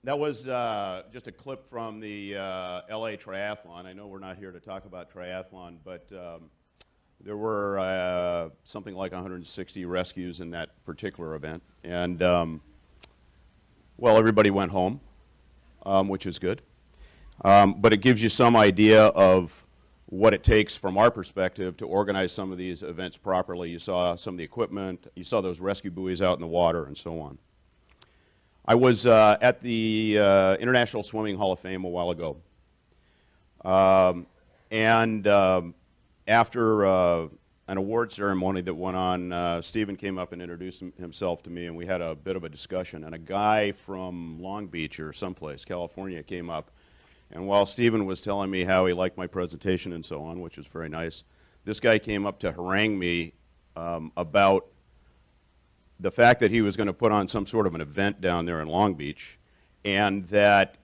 That was just a clip from the LA Triathlon. I know we're not here to talk about triathlon, but there were something like 160 rescues in that particular event. And, well, everybody went home, which is good. But it gives you some idea of what it takes from our perspective to organize some of these events properly. You saw some of the equipment, you saw those rescue buoys out in the water, and so on. I was at the International Swimming Hall of Fame a while ago. After an award ceremony that went on, Stephen came up and introduced himself to me, and we had a bit of a discussion. And a guy from Long Beach or someplace, California, came up. And while Stephen was telling me how he liked my presentation and so on, which was very nice, this guy came up to harangue me about the fact that he was going to put on some sort of an event down there in Long Beach, and that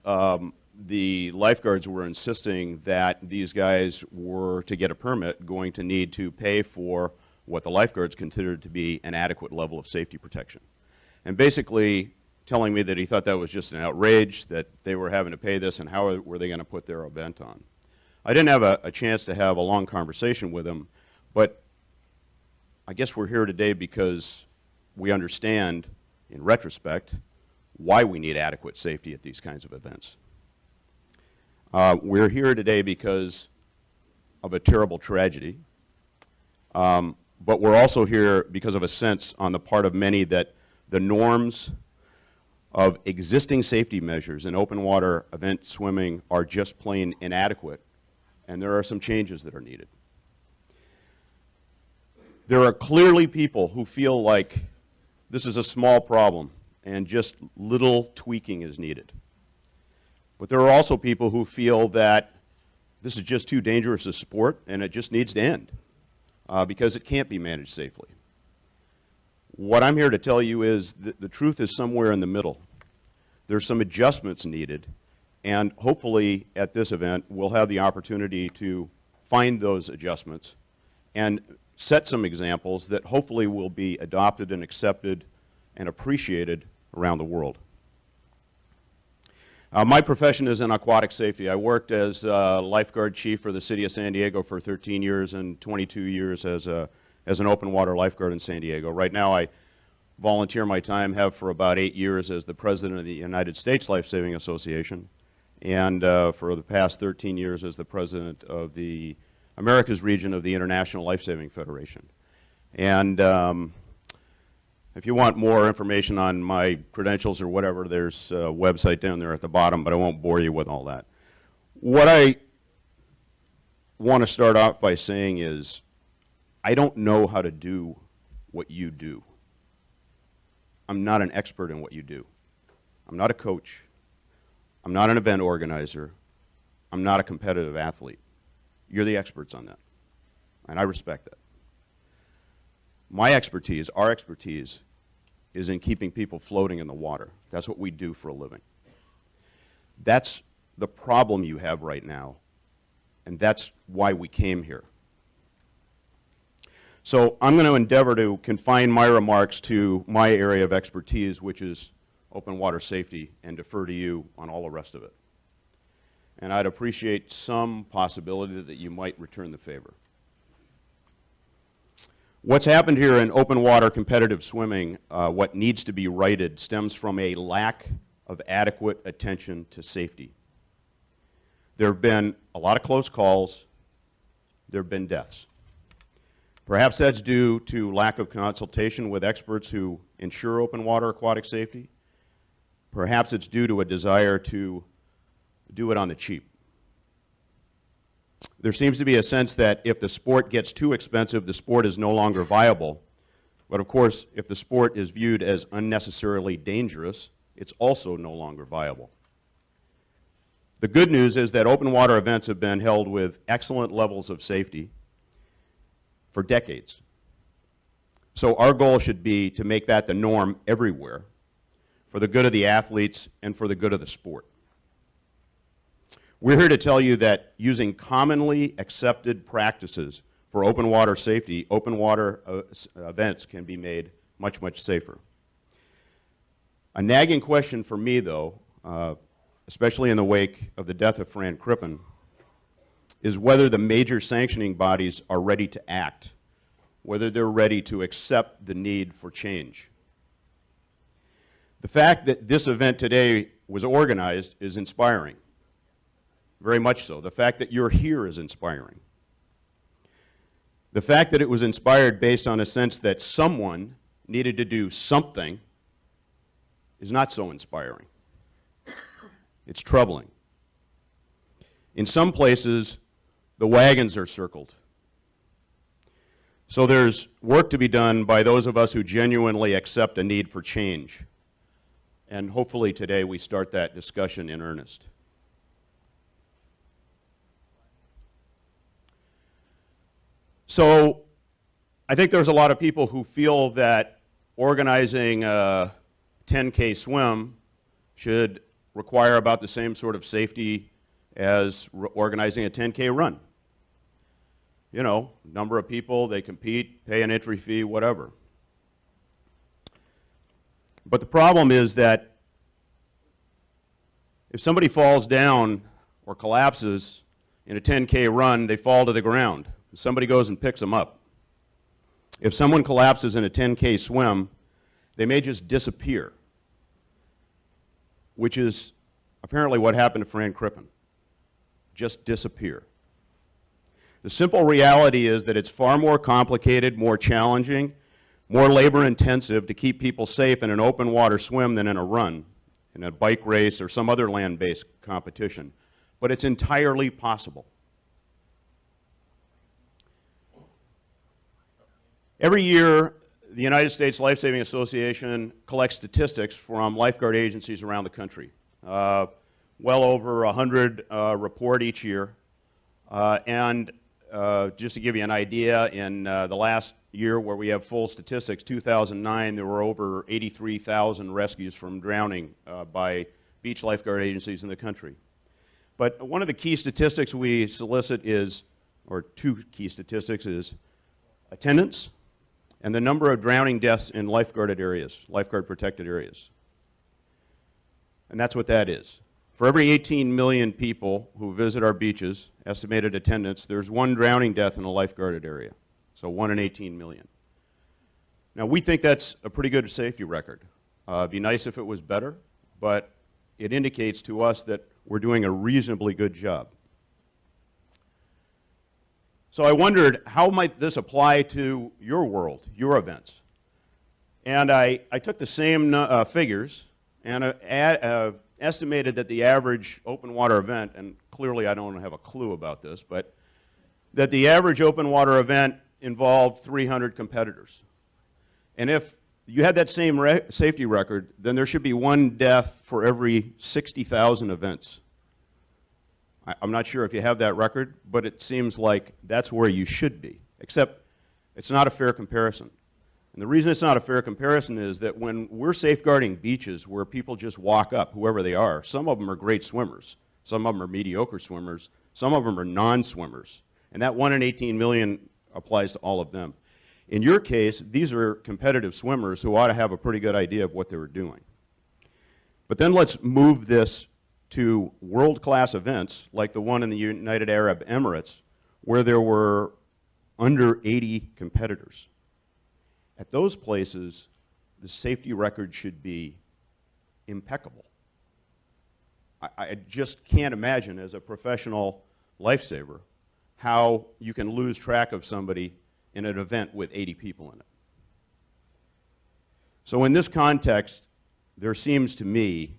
the lifeguards were insisting that these guys were, to get a permit, going to need to pay for what the lifeguards considered to be an adequate level of safety protection. And basically telling me that he thought that was just an outrage, that they were having to pay this, and how were they going to put their event on. I didn't have a chance to have a long conversation with him, but I guess we're here today because we understand, in retrospect, why we need adequate safety at these kinds of events. We're here today because of a terrible tragedy, but we're also here because of a sense on the part of many that the norms of existing safety measures in open water event swimming are just plain inadequate, and there are some changes that are needed. There are clearly people who feel like this is a small problem and just little tweaking is needed. But there are also people who feel that this is just too dangerous a sport and it just needs to end because it can't be managed safely. What I'm here to tell you is that the truth is somewhere in the middle. There's some adjustments needed, and hopefully at this event we'll have the opportunity to find those adjustments and set some examples that hopefully will be adopted and accepted and appreciated around the world. My profession is in aquatic safety. I worked as lifeguard chief for the city of San Diego for 13 years and 22 years as an open water lifeguard in San Diego. Right now I volunteer my time, have for about 8 years as the president of the United States Lifesaving Association, and for the past 13 years as the president of the Americas region of the International Lifesaving Federation. And if you want more information on my credentials or whatever, there's a website down there at the bottom, but I won't bore you with all that. What I want to start off by saying is, I don't know how to do what you do. I'm not an expert in what you do. I'm not a coach. I'm not an event organizer. I'm not a competitive athlete. You're the experts on that, and I respect that. My expertise, our expertise, is in keeping people floating in the water. That's what we do for a living. That's the problem you have right now, and that's why we came here. So I'm going to endeavor to confine my remarks to my area of expertise, which is open water safety, and defer to you on all the rest of it. And I'd appreciate some possibility that you might return the favor. What's happened here in open water competitive swimming, what needs to be righted, stems from a lack of adequate attention to safety. There have been a lot of close calls. There have been deaths. Perhaps that's due to lack of consultation with experts who ensure open water aquatic safety. Perhaps it's due to a desire to do it on the cheap. There seems to be a sense that if the sport gets too expensive, the sport is no longer viable. But of course, if the sport is viewed as unnecessarily dangerous, it's also no longer viable. The good news is that open water events have been held with excellent levels of safety for decades. So our goal should be to make that the norm everywhere for the good of the athletes and for the good of the sport. We're here to tell you that using commonly accepted practices for open water safety, open water events can be made much, much safer. A nagging question for me, though, especially in the wake of the death of Fran Crippen, is whether the major sanctioning bodies are ready to act, whether they're ready to accept the need for change. The fact that this event today was organized is inspiring, very much so. The fact that you're here is inspiring. The fact that it was inspired based on a sense that someone needed to do something is not so inspiring. It's troubling. In some places, the wagons are circled. So there's work to be done by those of us who genuinely accept a need for change. And hopefully today we start that discussion in earnest. So I think there's a lot of people who feel that organizing a 10K swim should require about the same sort of safety as organizing a 10K run. You know, number of people, they compete, pay an entry fee, whatever. But the problem is that if somebody falls down or collapses in a 10K run, they fall to the ground. Somebody goes and picks them up. If someone collapses in a 10K swim, they may just disappear, which is apparently what happened to Fran Crippen. Just disappear. The simple reality is that it's far more complicated, more challenging, more labor intensive to keep people safe in an open water swim than in a run, in a bike race or some other land-based competition. But it's entirely possible. Every year, the United States Lifesaving Association collects statistics from lifeguard agencies around the country. Well over 100 report each year. Just to give you an idea, in the last year where we have full statistics, 2009, there were over 83,000 rescues from drowning by beach lifeguard agencies in the country. But one of the key statistics we solicit is, or two key statistics, is attendance and the number of drowning deaths in lifeguarded areas, lifeguard protected areas. And that's what that is. For every 18 million people who visit our beaches, estimated attendance, there's one drowning death in a lifeguarded area. So 1 in 18 million. Now we think that's a pretty good safety record. It'd be nice if it was better, but it indicates to us that we're doing a reasonably good job. So I wondered, how might this apply to your world, your events? And I took the same figures and estimated that the average open water event, and clearly I don't have a clue about this, but that the average open water event involved 300 competitors. And if you had that same safety record, then there should be one death for every 60,000 events. I'm not sure if you have that record, but it seems like that's where you should be, except it's not a fair comparison. And the reason it's not a fair comparison is that when we're safeguarding beaches where people just walk up, whoever they are, some of them are great swimmers, some of them are mediocre swimmers, some of them are non-swimmers, and that 1 in 18 million applies to all of them. In your case, these are competitive swimmers who ought to have a pretty good idea of what they were doing. But then let's move this to world-class events like the one in the United Arab Emirates, where there were under 80 competitors. At those places, the safety record should be impeccable. I just can't imagine, as a professional lifesaver, how you can lose track of somebody in an event with 80 people in it. So in this context, there seems to me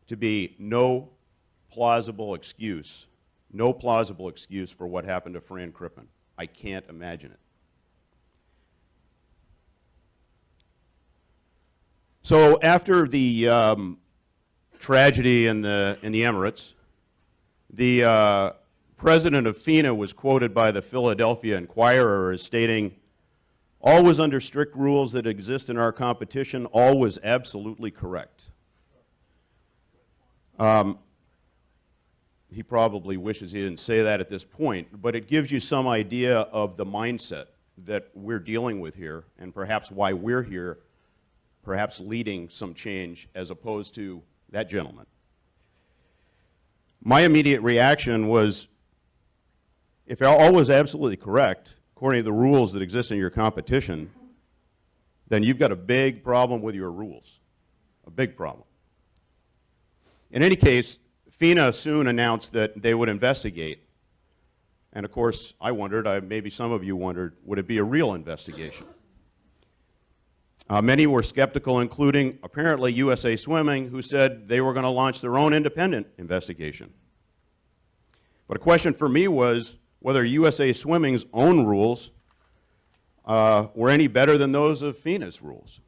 to be no plausible excuse for what happened to Fran Crippen. I can't imagine it. So after the tragedy in the Emirates, the president of FINA was quoted by the Philadelphia Inquirer as stating, "All was under strict rules that exist in our competition, all was absolutely correct." He probably wishes he didn't say that at this point, but it gives you some idea of the mindset that we're dealing with here, and perhaps why we're here perhaps leading some change as opposed to that gentleman. My immediate reaction was, if all was absolutely correct, according to the rules that exist in your competition, then you've got a big problem with your rules, a big problem. In any case, FINA soon announced that they would investigate. And of course, I wondered, maybe some of you wondered, would it be a real investigation? Many were skeptical, including apparently USA Swimming, who said they were going to launch their own independent investigation. But a question for me was whether USA Swimming's own rules were any better than those of FINA's rules.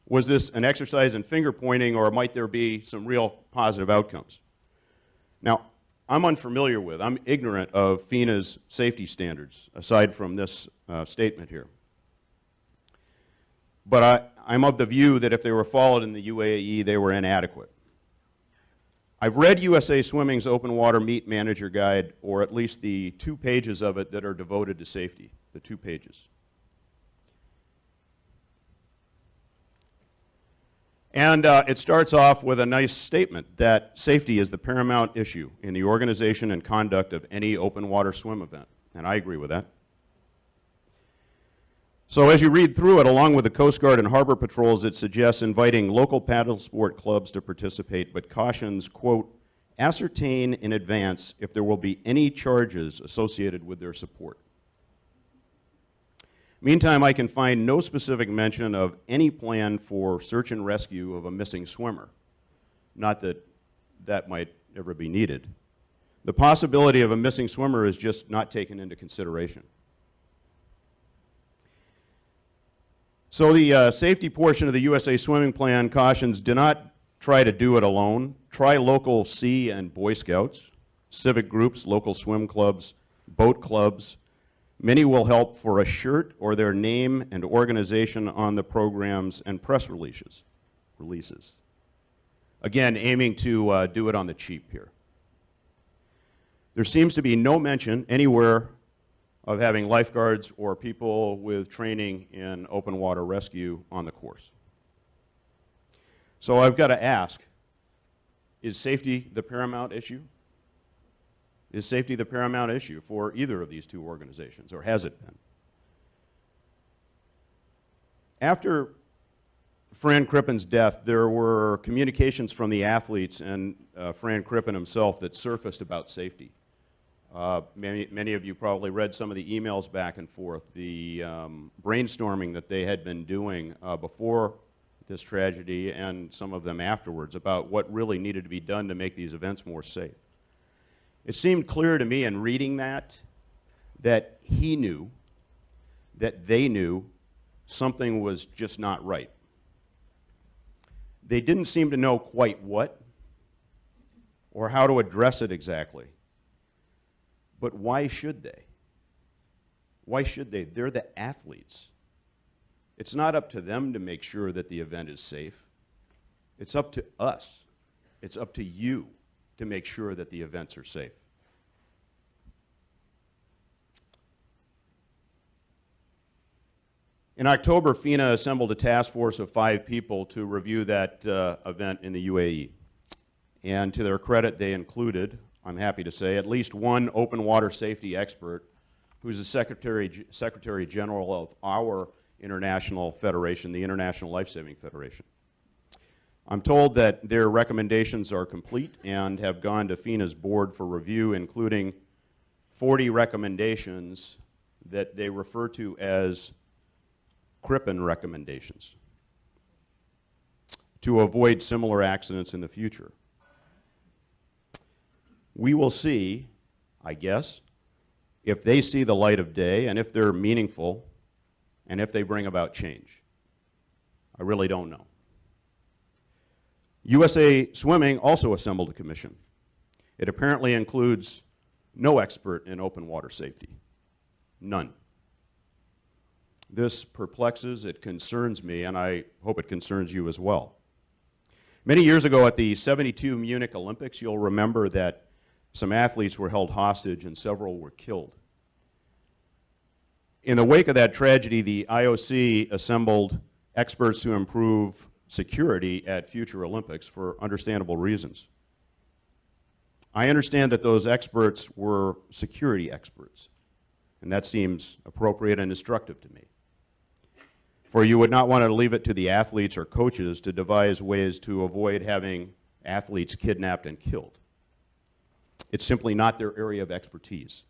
Was this an exercise in finger pointing, or might there be some real positive outcomes? Now, I'm unfamiliar with, I'm ignorant of FINA's safety standards, aside from this statement here. But I'm of the view that if they were followed in the UAE, they were inadequate. I've read USA Swimming's Open Water Meet Manager Guide, or at least the 2 pages of it that are devoted to safety, the 2 pages. And it starts off with a nice statement that safety is the paramount issue in the organization and conduct of any open water swim event. And I agree with that. So as you read through it, along with the Coast Guard and Harbor Patrols, it suggests inviting local paddle sport clubs to participate, but cautions, quote, ascertain in advance if there will be any charges associated with their support. Meantime, I can find no specific mention of any plan for search and rescue of a missing swimmer. Not that that might ever be needed. The possibility of a missing swimmer is just not taken into consideration. So the safety portion of the USA Swimming Plan cautions, do not try to do it alone. Try local Sea and Boy Scouts, civic groups, local swim clubs, boat clubs. Many will help for a shirt or their name and organization on the programs and press releases. Again, aiming to do it on the cheap here. There seems to be no mention anywhere of having lifeguards or people with training in open water rescue on the course. So I've got to ask, is safety the paramount issue? Is safety the paramount issue for either of these 2 organizations, or has it been? After Fran Crippen's death, there were communications from the athletes and Fran Crippen himself that surfaced about safety. Many of you probably read some of the emails back and forth, the brainstorming that they had been doing before this tragedy, and some of them afterwards, about what really needed to be done to make these events more safe. It seemed clear to me in reading that he knew, that they knew something was just not right. They didn't seem to know quite what or how to address it exactly. But why should they? Why should they? They're the athletes. It's not up to them to make sure that the event is safe. It's up to us. It's up to you to make sure that the events are safe. In October, FINA assembled a task force of 5 people to review that event in the UAE. And to their credit, they included, I'm happy to say, at least one open water safety expert who's the Secretary General of our international federation, the International Lifesaving Federation. I'm told that their recommendations are complete and have gone to FINA's board for review, including 40 recommendations that they refer to as Crippen recommendations to avoid similar accidents in the future. We will see, I guess, if they see the light of day and if they're meaningful and if they bring about change. I really don't know. USA Swimming also assembled a commission. It apparently includes no expert in open water safety. None. This perplexes, it concerns me, and I hope it concerns you as well. Many years ago at the '72 Munich Olympics, you'll remember that some athletes were held hostage and several were killed. In the wake of that tragedy, the IOC assembled experts to improve security at future Olympics for understandable reasons. I understand that those experts were security experts, and that seems appropriate and instructive to me. For you would not want to leave it to the athletes or coaches to devise ways to avoid having athletes kidnapped and killed. It's simply not their area of expertise.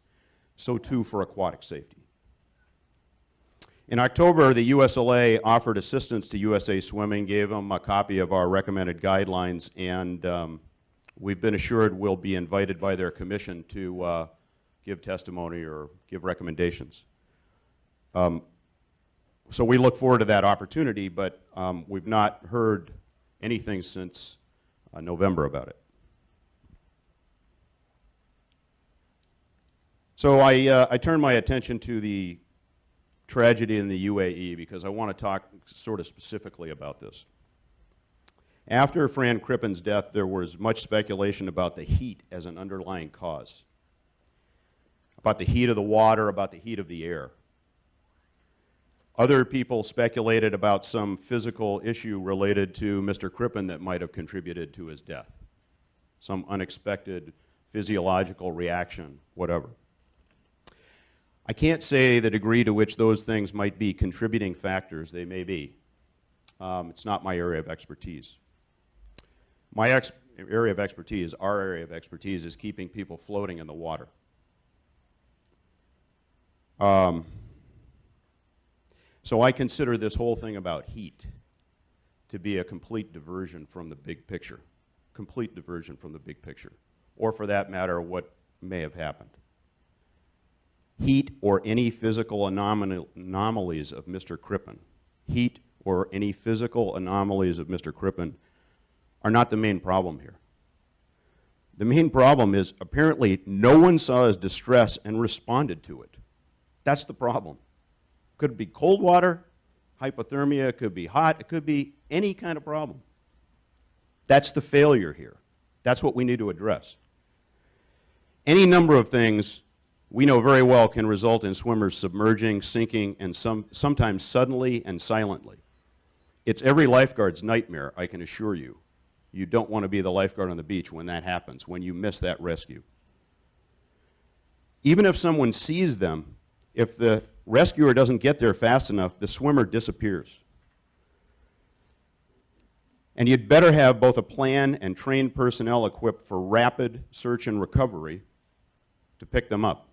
So too for aquatic safety. In October, the USLA offered assistance to USA Swimming, gave them a copy of our recommended guidelines, and we've been assured we'll be invited by their commission to give testimony or give recommendations. So we look forward to that opportunity, but we've not heard anything since November about it. So I turn my attention to the tragedy in the UAE because I want to talk sort of specifically about this. After Fran Crippen's death, there was much speculation about the heat as an underlying cause, about the heat of the water, about the heat of the air. Other people speculated about some physical issue related to Mr. Crippen that might have contributed to his death, some unexpected physiological reaction, whatever. I can't say the degree to which those things might be contributing factors. They may be. It's not my area of expertise. My area of expertise, our area of expertise, is keeping people floating in the water. So I consider this whole thing about heat to be a complete diversion from the big picture. Complete diversion from the big picture. Or for that matter, what may have happened. Heat or any physical anomalies of Mr. Crippen, heat or any physical anomalies of Mr. Crippen are not the main problem here. The main problem is apparently no one saw his distress and responded to it. That's the problem. Could be cold water, hypothermia, it could be hot, it could be any kind of problem. That's the failure here. That's what we need to address. Any number of things we know very well can result in swimmers submerging, sinking, and sometimes suddenly and silently. It's every lifeguard's nightmare, I can assure you. You don't want to be the lifeguard on the beach when that happens, when you miss that rescue. Even if someone sees them, if the rescuer doesn't get there fast enough, the swimmer disappears. And you'd better have both a plan and trained personnel equipped for rapid search and recovery to pick them up,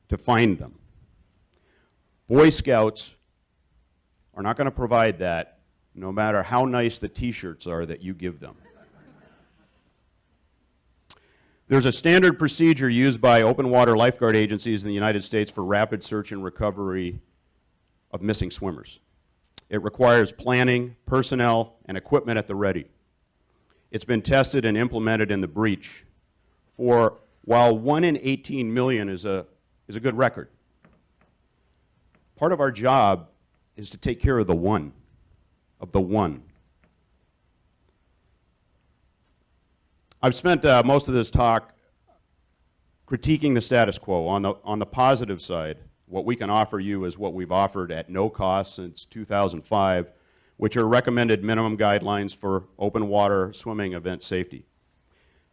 to find them. Boy Scouts are not going to provide that, no matter how nice the t-shirts are that you give them. There's a standard procedure used by open water lifeguard agencies in the United States for rapid search and recovery of missing swimmers. It requires planning, personnel, and equipment at the ready. It's been tested and implemented in the breach. While 1 in 18 million is a good record, part of our job is to take care of the one. I've spent most of this talk critiquing the status quo. On the positive side, what we can offer you is what we've offered at no cost since 2005, which are recommended minimum guidelines for open water swimming event safety.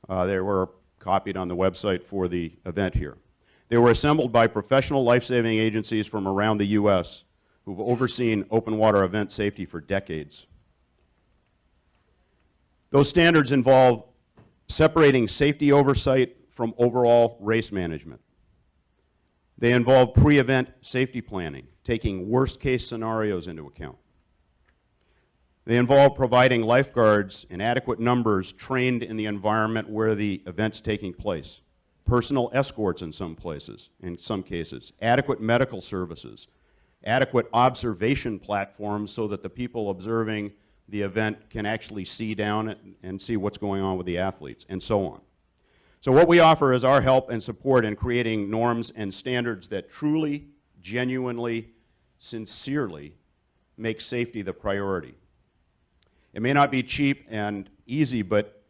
They were copied on the website for the event here. They were assembled by professional life-saving agencies from around the U.S. who've overseen open water event safety for decades. Those standards involve separating safety oversight from overall race management. They involve pre-event safety planning, taking worst-case scenarios into account. They involve providing lifeguards in adequate numbers trained in the environment where the event's taking place, personal escorts in some cases, adequate medical services, adequate observation platforms so that the people observing the event can actually see down and see what's going on with the athletes, and so on. So what we offer is our help and support in creating norms and standards that truly, genuinely, sincerely make safety the priority. It may not be cheap and easy, but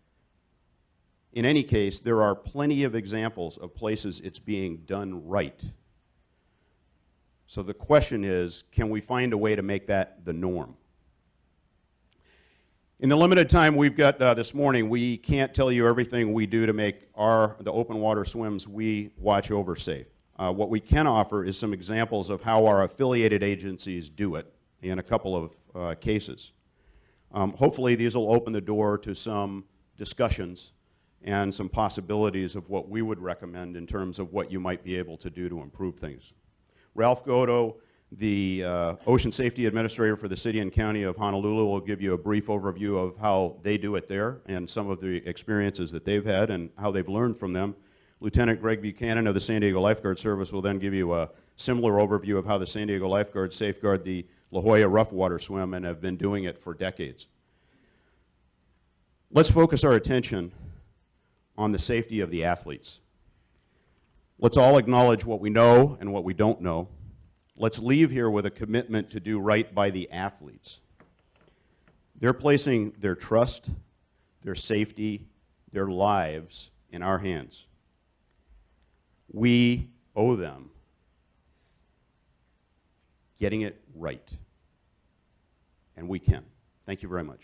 in any case, there are plenty of examples of places it's being done right. So the question is, can we find a way to make that the norm? In the limited time we've got this morning, we can't tell you everything we do to make the open water swims we watch over safe. What we can offer is some examples of how our affiliated agencies do it in a couple of cases. Hopefully these will open the door to some discussions and some possibilities of what we would recommend in terms of what you might be able to do to improve things. Ralph Godo, the Ocean Safety Administrator for the City and County of Honolulu, will give you a brief overview of how they do it there and some of the experiences that they've had and how they've learned from them. Lieutenant Greg Buchanan of the San Diego Lifeguard Service will then give you a similar overview of how the San Diego Lifeguards safeguard the La Jolla rough water swim and have been doing it for decades. Let's focus our attention on the safety of the athletes. Let's all acknowledge what we know and what we don't know. Let's leave here with a commitment to do right by the athletes. They're placing their trust, their safety, their lives in our hands. We owe them getting it right. And we can. Thank you very much.